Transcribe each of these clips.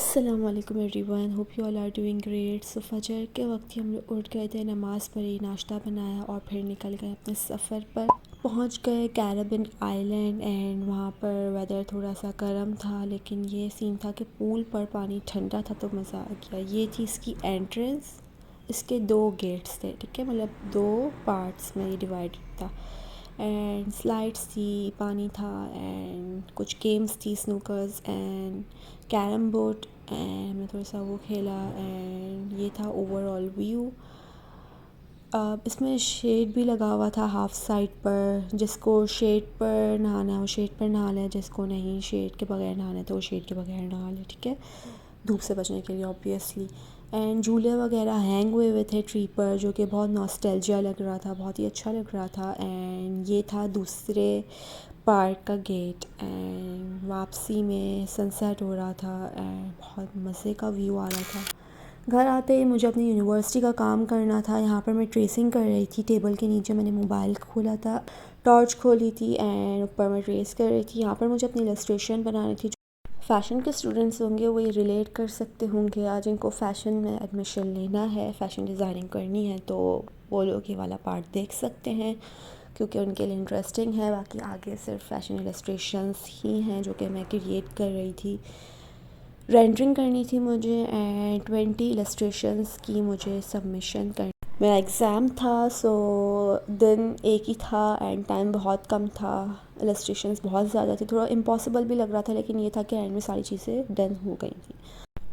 अस्सलाम वालेकुम everyone, hope you all are doing great. So फजर के वक्त ही हम लोग उठ गए थे, नमाज़ पढ़ी, नाश्ता बनाया और फिर निकल गए अपने सफ़र पर। पहुंच गए कैरेबियन आइलैंड एंड वहाँ पर वेदर थोड़ा सा गर्म था, लेकिन ये सीन था कि पूल पर पानी ठंडा था तो मज़ा आ गया। ये थी इसकी एंट्रेंस। इसके दो गेट्स थे, ठीक है, मतलब दो पार्ट्स में ये डिवाइडेड था। एंड स्लाइड्स थी, पानी था एंड कुछ गेम्स थी, स्नूकर्स एंड कैरम बोर्ड एंड हमने थोड़ा सा वो खेला एंड ये था ओवरऑल व्यू। इसमें शेड भी लगा हुआ था हाफ साइड पर, जिसको शेड पर नहाना है वो शेड पर नहा ले, जिसको नहीं शेड के बगैर नहाना है तो वो शेड के बगैर नहा ले, ठीक है, धूप से बचने के लिए ऑब्वियसली। एंड झूले वगैरह हैंग हुए थे ट्री पर, जो कि बहुत नॉस्टैल्जिया लग रहा था, बहुत ही अच्छा लग रहा था। एंड ये था दूसरे पार्क का गेट एंड वापसी में सनसेट हो रहा था एंड बहुत मज़े का व्यू आ रहा था। घर आते ही मुझे अपनी यूनिवर्सिटी का काम करना था। यहाँ पर मैं ट्रेसिंग कर रही थी, टेबल के नीचे मैंने मोबाइल खोला था, टॉर्च खोली थी एंड ऊपर मैं ट्रेस कर रही थी। यहाँ पर मुझे अपनी इलस्ट्रेशन बनानी थी। फ़ैशन के स्टूडेंट्स होंगे वो ये रिलेट कर सकते होंगे, आज इनको फ़ैशन में एडमिशन लेना है, फ़ैशन डिज़ाइनिंग करनी है, तो वो लोग ये वाला पार्ट देख सकते हैं क्योंकि उनके लिए इंटरेस्टिंग है। बाकी आगे सिर्फ फ़ैशन इलस्ट्रेशंस ही हैं जो कि मैं क्रिएट कर रही थी। रेंडरिंग करनी थी मुझे एंड 20 इलस्ट्रेशंस की मुझे सबमिशन करनी। मेरा एग्ज़ाम था, सो दिन एक ही था एंड टाइम बहुत कम था, इलस्ट्रेशंस बहुत ज़्यादा थी, थोड़ा इम्पॉसिबल भी लग रहा था, लेकिन ये था कि एंड में सारी चीज़ें डन हो गई थी।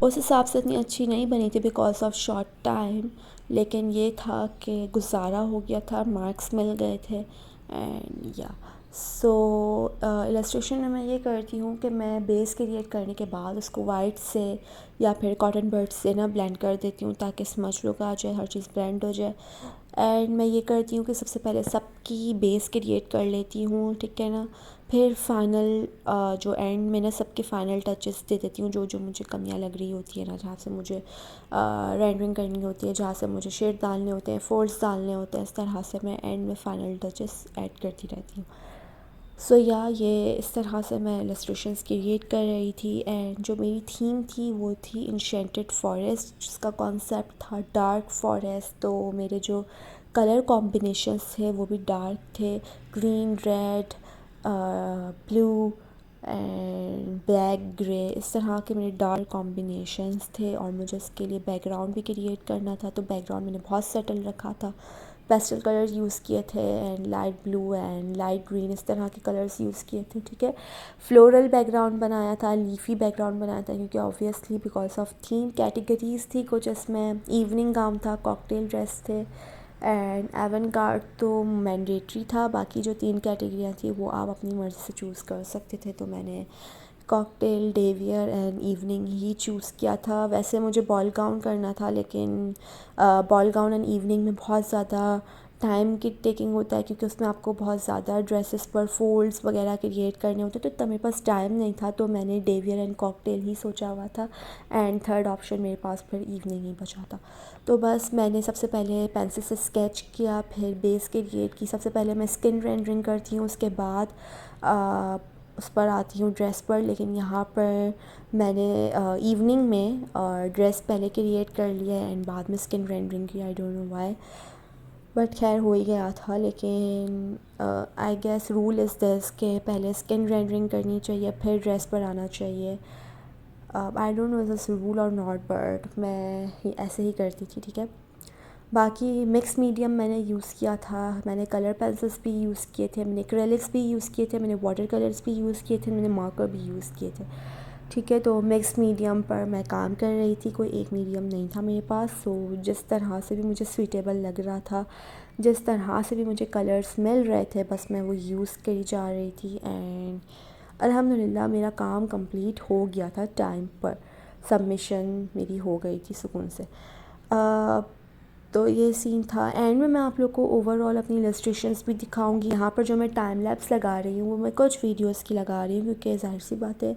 उस हिसाब से इतनी अच्छी नहीं बनी थी बिकॉज ऑफ शॉर्ट टाइम, लेकिन ये था कि गुजारा हो गया था, मार्क्स मिल गए थे एंड या सो इलस्ट्रेशन में मैं ये करती हूँ कि मैं बेस क्रिएट करने के बाद उसको वाइट से या फिर कॉटन बर्ड से ना ब्लेंड कर देती हूँ ताकि स्मच लुक आ जाए, हर चीज़ ब्लेंड हो जाए। एंड मैं ये करती हूँ कि सबसे पहले सबकी बेस क्रिएट कर लेती हूँ, ठीक है ना, फिर फाइनल जो एंड में ना सबके फाइनल टचेस दे देती हूँ, जो जो मुझे कमियाँ लग रही होती है ना, जहाँ से मुझे रेंडरिंग करनी होती है, जहाँ से मुझे शेड डालने होते हैं, फोल्ड्स डालने होते हैं, इस तरह से मैं एंड में फ़ाइनल टचेस ऐड करती रहती हूँ। सो या ये इस तरह से मैं इलस्ट्रेशंस क्रिएट कर रही थी एंड जो मेरी थीम थी वो थी इंशेंटेड फॉरेस्ट, जिसका कॉन्सेप्ट था डार्क फॉरेस्ट। तो मेरे जो कलर कॉम्बिनेशंस थे वो भी डार्क थे, green, red, blue and black, grey, इस तरह के मेरे डार्क कॉम्बिनेशंस थे। और मुझे इसके लिए बैकग्राउंड भी क्रिएट करना था, तो बैकग्राउंड मैंने बहुत सेटल रखा था, पेस्टल कलर्स यूज़ किए थे and light blue and light green, इस तरह के कलर्स यूज़ किए थे, ठीक है। फ्लोरल बैकग्राउंड बनाया था, लीफी बैकग्राउंड बनाया था, क्योंकि obviously because of theme categories थी कुछ, इसमें इवनिंग गाउन था, कॉकटेल ड्रेस थे एंड एवनगार्ड तो मैंडेटरी था। बाकी जो 3 कैटेगरियाँ थी वो आप अपनी मर्ज़ी से चूज़ कर सकते थे, तो मैंने cocktail, day wear and evening he choose किया था। वैसे मुझे बॉल गाउन करना था, लेकिन बॉल गाउन एंड इवनिंग में बहुत ज़्यादा टाइम की टेकिंग होता है, क्योंकि उसमें आपको बहुत ज़्यादा ड्रेसेस पर फोल्ड्स वगैरह क्रिएट करने होते, तो इतना मेरे पास टाइम नहीं था, तो मैंने डे वियर एंड कॉकटेल ही सोचा हुआ था एंड थर्ड ऑप्शन मेरे पास फिर इवनिंग ही बचा था। तो बस मैंने सबसे पहले पेंसिल से स्केच किया, फिर बेस क्रिएट की। सबसे पहले मैं स्किन रेंडरिंग करती हूँ, उसके बाद उस पर आती हूँ ड्रेस पर, लेकिन यहाँ पर मैंने इवनिंग में ड्रेस पहले क्रिएट कर लिया एंड बाद में स्किन रेंडरिंग की, I don't know why, but खैर हो ही गया था। लेकिन I guess rule is this के पहले स्किन रेंडरिंग करनी चाहिए फिर ड्रेस पर आना चाहिए। आई don't no is this rule और नॉट, बट मैं ऐसे ही करती थी, ठीक है। बाकी मिक्स मीडियम मैंने यूज़ किया था, मैंने कलर पेंसिल्स भी यूज़ किए थे, मैंने एक्रेलिक्स भी यूज़ किए थे, मैंने वाटर कलर्स भी यूज़ किए थे, मैंने मार्कर भी यूज़ किए थे, ठीक है। तो मिक्स मीडियम पर मैं काम कर रही थी, कोई एक मीडियम नहीं था मेरे पास। सो जिस तरह से भी मुझे सूटेबल लग रहा था, जिस तरह से भी मुझे कलर्स मिल रहे थे, बस मैं वो यूज़ करी जा रही थी एंड अल्हम्दुलिल्लाह मेरा काम कंप्लीट हो गया था टाइम पर, सबमिशन मेरी हो गई थी सुकून से। तो ये सीन था। एंड में मैं आप लोग को ओवरऑल अपनी इलस्ट्रेशंस भी दिखाऊंगी। यहाँ पर जो मैं टाइम लैप्स लगा रही हूँ वो मैं कुछ वीडियोस की लगा रही हूँ, क्योंकि ज़ाहिर सी बात है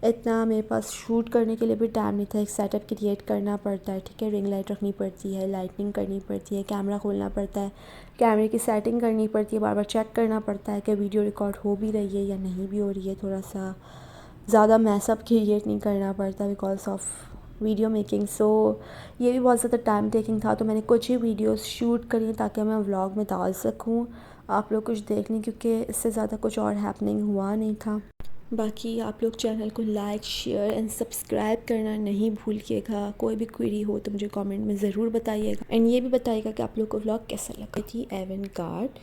इतना मेरे पास शूट करने के लिए भी टाइम नहीं था। एक सेटअप क्रिएट करना पड़ता है, ठीक है, रिंग लाइट रखनी पड़ती है, लाइटनिंग करनी पड़ती है, कैमरा खोलना पड़ता है, कैमरे की सेटिंग करनी पड़ती है, बार बार चेक करना पड़ता है कि वीडियो रिकॉर्ड हो भी रही है या नहीं भी हो रही है, थोड़ा सा ज़्यादा मैसअप क्रिएट नहीं करना पड़ता बिकॉज ऑफ वीडियो मेकिंग। सो ये भी बहुत ज़्यादा टाइम टेकिंग था, तो मैंने कुछ ही वीडियोस शूट करी ताकि मैं व्लॉग में डाल सकूं, आप लोग कुछ देख लें, क्योंकि इससे ज़्यादा कुछ और हैपनिंग हुआ नहीं था। बाकी आप लोग चैनल को लाइक शेयर एंड सब्सक्राइब करना नहीं भूलिएगा। कोई भी क्वेरी हो तो मुझे कमेंट में ज़रूर बताइएगा, एंड ये भी बताइएगा कि आप लोग को व्लॉग कैसा लगा। थी एवेंगार्ड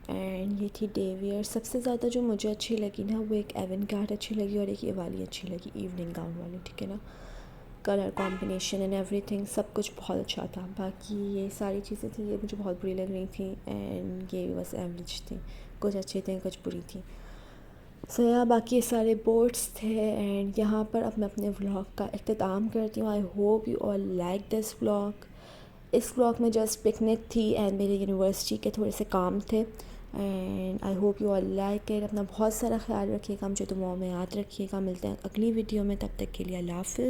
एंड ये थी डेवियर। सबसे ज़्यादा जो मुझे अच्छी लगी ना वो एक एवेंगार्ड अच्छी लगी और एक ये वाली अच्छी लगी, इवनिंग गाउन वाली, ठीक है ना। कलर कॉम्बिनेशन एंड एवरीथिंग सब कुछ बहुत अच्छा था। बाकी ये सारी चीज़ें थी ये मुझे बहुत बुरी लग रही थी, एंड ये भी बस एवरेज थी, कुछ अच्छी थी कुछ बुरी थी। सो यहाँ बाकी ये सारे बोर्ड्स थे, एंड यहाँ पर अब मैं अपने व्लॉग का इख्तिताम करती हूँ। I hope you all like this vlog. इस व्लॉग में जस्ट पिकनिक थी एंड मेरे यूनिवर्सिटी के थोड़े से काम थे, and I hope you all like it. अपना बहुत सारा ख्याल रखिएगा, मुझे दुआओं में याद रखिएगा। मिलते हैं अगली वीडियो में, तब तक के लिए अल्लाह हाफ़िज़।